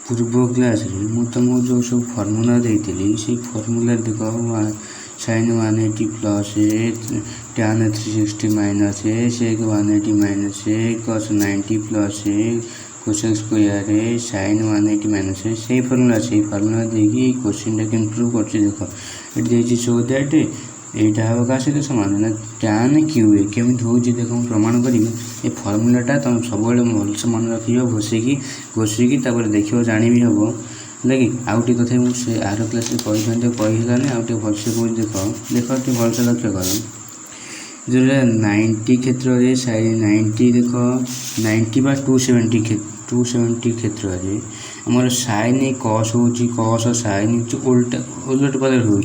पूर्व क्लास में तुमको जो सब फर्मूला देती से फर्मूला देख sin 180 plus tan 360 minus sec 180 minus cos 90 plus cosec square sin 180 minus से फर्मूला देखिए क्वेश्चन टा इम्प्रूव कर देख ये सो दैट यहाँ हम क्या सहित सामान ना tan क्यू ए केमी हो देख प्रमाण करी ये फर्मूलाटा तुम सब भलसे मन रख घोषिकी देख जान भी हम लगे आउटे तथा मुझे आर क्लास कहीलानी आउटे भलसे कह देख भलसे लक्ष्य कर जो 90 क्षेत्र में साइन 90 देख 90 बा 270 क्षेत्र में आमर साइन कस हो कस साइन उलट पलट हो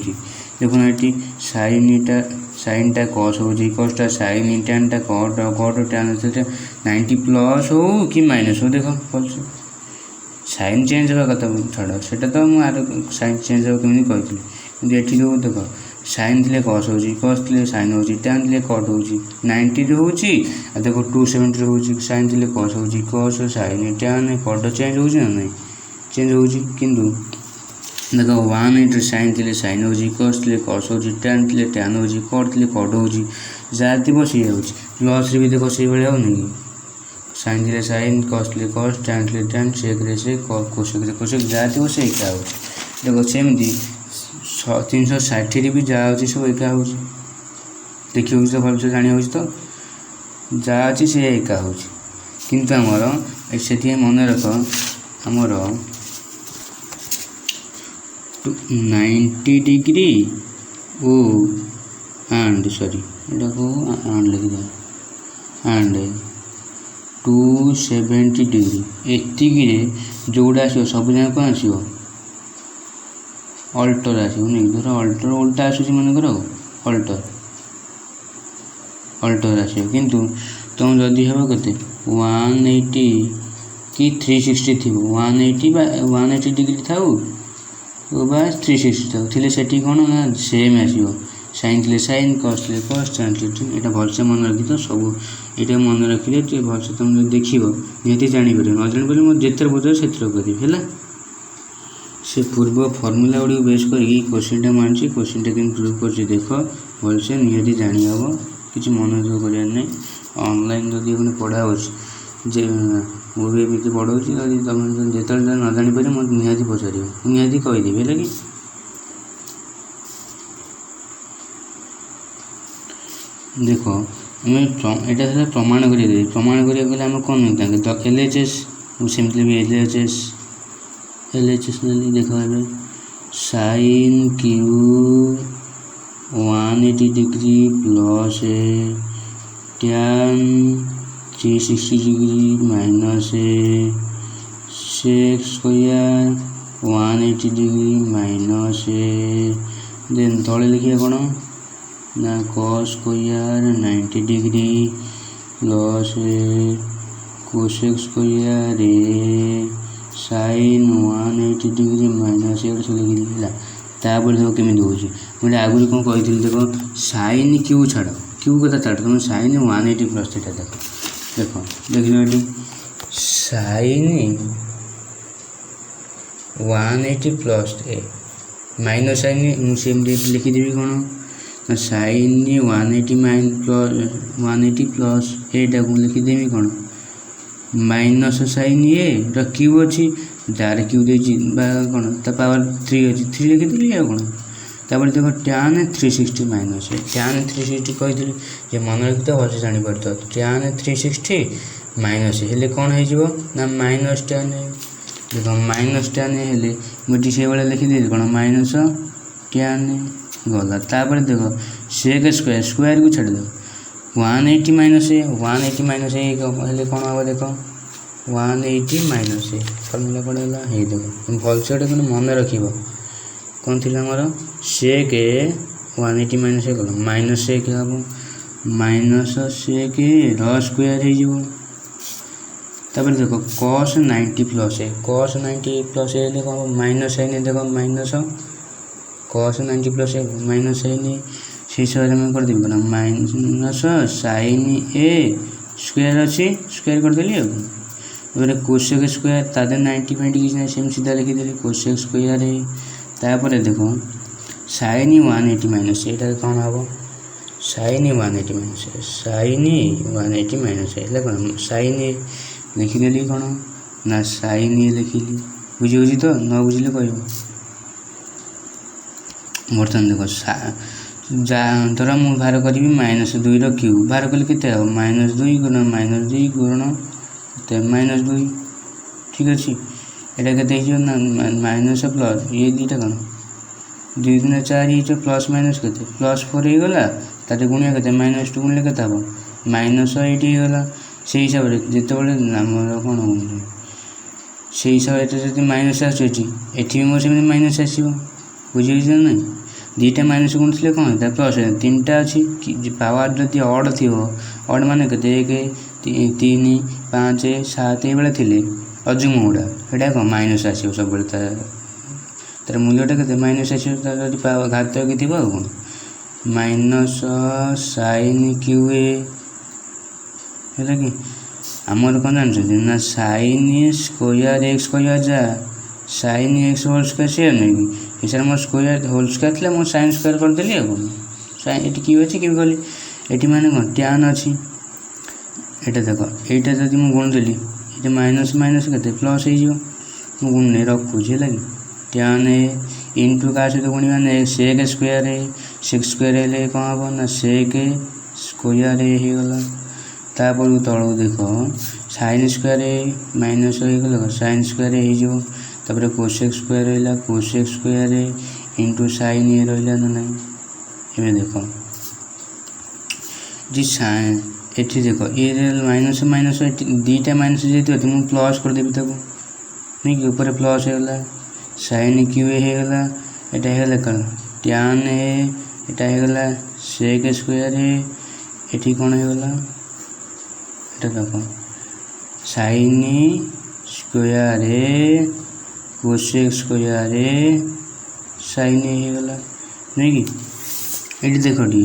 देखो ये साइनटा कस हो कसटा साइन टैनटा कट टैन 90 प्लस हो कि माइनस हो देख भलसे साइन चेंज होगा कथा छाड़ से तो मुझे साइन चेंज हो कमी कही ये देख साइन थे कस हो कस थे साइन हो टैन थे कट हो 90 हो देख 270 हो साइन थे कस हो कस साइन टैन कट चेंज हो नहीं चेंज हो किंतु देख 180 साइन थे साइन हो कस थे कस हो टैन थे टैन हो कट थे कट हो जहाँ थी सी हो प्लस भी देख से भाया हो साइन थे साइन कस थे कस टैन थे टैन सेक से कोसेक जहाँ थी से एका हो देख सेमती 360 भी जहाँ अच्छी सब एका हो देखी हो तो भलसे जानी हो तो जहाँ अच्छी से एका हो किंतु आमर से मन रख आमर 90 डिग्री ओ एंड सॉरी एटा को एंड लिख दे एंड 270 डिग्री एतिक जोड़ा आस सब जगह कौन आस अल्टर आसो नहीं धर अल्टर उल्टा आसूँ मन कर अल्टर आसो किंतु तुम जदि हम के 180 कि 360 थी 180 डिग्री था बा 360 था से कौन ना सेम आसो साइन थे साइन कस थे कस टैन थे यहाँ भलसे मन रखी तो सब ये मन रखिले भलसे तुम देख निहती जापर न जापर मुझे जिते बुझे से करी से पूर्व फर्मूला गुड़ी बेस कर क्वेश्चन मानसी क्वेश्चन इम्प्रूव कर देख भलसे निहती जानी हम कि मन दुख करार नहीं ऑनलाइन जदि पढ़ा हो मु भी एमती पढ़ाऊँ तुम जो न जापर मत निहती पचार निहती कहीदेवी है कि देख यहाँ प्रमाण करें प्रमाण करा कौन एल एच एस सेमती भी एल एच एस देख sine cube 180 degree plus tan 360 degree minus sec square 180 degree minus then तले लिखिए कौन ना cos square 90 degree plus cosec square sine 180 degree minus ये सब लिखी तापर देख केमी हो मुझे आगुरी कौन कही देख साइन क्यू छाड़ क्यू कथा छाड़ तुम साइन 180 प्लस थीटा देख देख ये साइन 180 प्लस माइनस साइन मुझे लिखिदेवी कौन साइन 180 प्लस एटा को लिखिदेवी कौन माइनस साइन ये क्यू अच्छी जार क्यू दे कौन पावर 3 अच्छी 3 लिखिदेली आ कौन तापर देख टैन 360 माइनस टैन 360 कही ये मन रखी तो भलसे जापर तो टैन 360 माइनस हेल्ले कौन हो माइनस टैन देख माइनस टैन हेल्ले मुझे से भाई लिखिदे कौन माइनस टैन गला तापर देख सेक स्क्वायर स्क्वायर को छाड़ दे 180 माइनस हेल्ले कौन हम देख 180 माइनस फर्मूला पड़ेगा ये देख भलसे मन रख कौन थी आमर सेक 180 माइनस गला माइनस सेक हम माइनस सेक स्क्वायर हो देख कस 90 प्लस कस 90 प्लस कौन माइनस साइन देख minus cos 90 plus minus sine से हिसाब से कर देवी ना माइनस साइन ए स्क्वायर अच्छी स्क्वायर करदेली तापर कोसेक स्क्वायर तादे 90 फाइंड किसी ना सेम सीधा लिखिदेली कोसेक स्क्वायर तापर देख साइन 180 माइनस एटा कौन हम साइन 180 माइनस साइन 180 माइनस है कौन साइन लिखिदेली कौन ना साइन लिखिली बुझी तो न बुझे कह बर्तमान देख धर मुझे बाहर करी -2 र्यू बाहर कले के -2 गुण -2 गुण -2 ठीक अच्छे यहाँ के माइनस प्लस ये दुईटा कौन 2 दूनी 4 ये प्लस माइनस के +4 हो गला ताते गुणिया के -2 गुणिले के -8 होगा से हिसाब से जिते आम कौन से हिसाब से माइनस आठी मोर से माइनस आसो बुझे ना दुईटा माइनस गुणुले कौन होता प्लस 3टा अच्छी पावर जदि अड थी अड मान के 1 3 5 7 ये थे अजुम गुड़ा यहाँ कौन माइनस आसो सब तार मूल्यटा के माइनस आसो घातक थी कौन माइनस साइन क्यू ए है कि आमर कौन जानते ना साइन स्क्वायर एक्स कह जा साइन एक्स होल स्क्वायर से नहीं कि सर मोर स्क्वायर होल स्क्वायर थी मुझे साइन स्क्वायर करदेली कौन साइन ये क्यू अच्छी क्यू कली ये माने कौन टैन अच्छी यहाँ देख यहाँ जब मुझे गुणदेली ये माइनस माइनस के प्लस हो गुण नहीं रखुची है कि टैन इंटू क्या सहित गुणा सेक स्क्वायर सेक स्क्वायर कौन हम ना सेक स्क्वायर होगला तापर तलू देख साइन स्क्वायर माइनस हो साइन स्क्वायर हो कोसेक स्क्वायर रहा कोसेक स्क्वायर इंटू साइन ये रहा ना ना ये देख जी साइन ये देख ये माइनस माइनस दुईटा माइनस मुझे प्लस करदेवी तक नहीं कि ऊपर प्लस होगा साइन क्यू होगला यहाँ कौन टैन यहाँ होगला सेक स्क्वायर ये कौन होगला यहाँ देख sine square cosec square sine होगला नहीं कि ये देख टी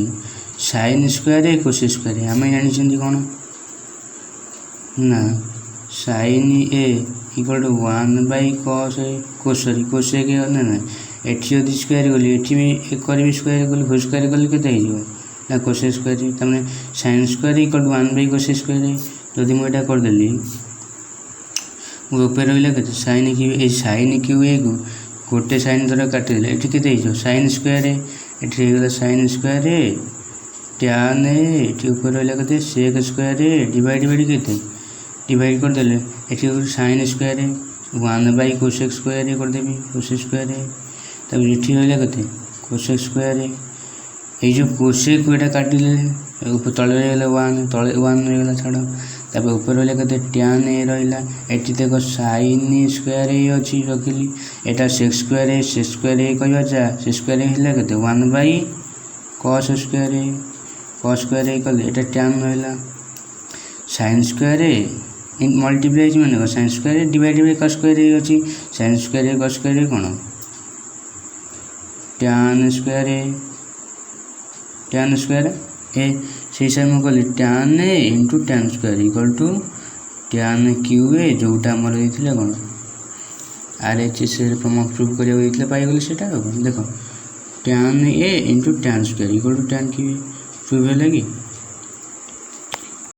साइन स्क्वायर कोसेक स्क्वायर आम जानी कौन ना sine A equal to 1/cos कोसरी कोसेक ना एटी जब स्क्वायर गली ये करी स्क्वायर गली होल स्क्वायर गली के ना कोसेक स्क्वायर तमें sine square equal to 1/cos square जदि मुझे करदेली ऊपर रहा के साइन क्यू साइन क्यू को गोटे साइन द्वारा काटिदेले ये के साइन स्क्वायर ये साइन स्क्वायर टैन ये ऊपर रहा के सेक स्क्वायर डिवाइड के डिवाइड करदेले ये साइन स्क्वायर 1/कोसेक स्क्वायर करदेवी कोसेक स्क्वायर तब ये रहा के कोसेक स्क्वायर ये जो कोसेक यहाँ काटिले तले रहा 1 तले 1 रहा छाड़ तब ऊपर रहा के टैन ए रहा ये देख साइन स्क्वायर अच्छी रखिली यहाँ सेक स्क्वायर कह जा से स्क्वायर है के 1/cos स्क्वायर कले यहाँ टैन रहा साइन स्क्वायर मल्टीप्लाई मैंने sine square divide by cos square अच्छी साइन स्क्वायर cos स्क्वायर कौन टैन स्क्वायर ए से हिसाब में कहली tan into tan square equal to tan cube A जोटा आमर होता कौन RHS प्रूफ कर पाईगली से देख tan A into tan square equal to tan cube A proof है कि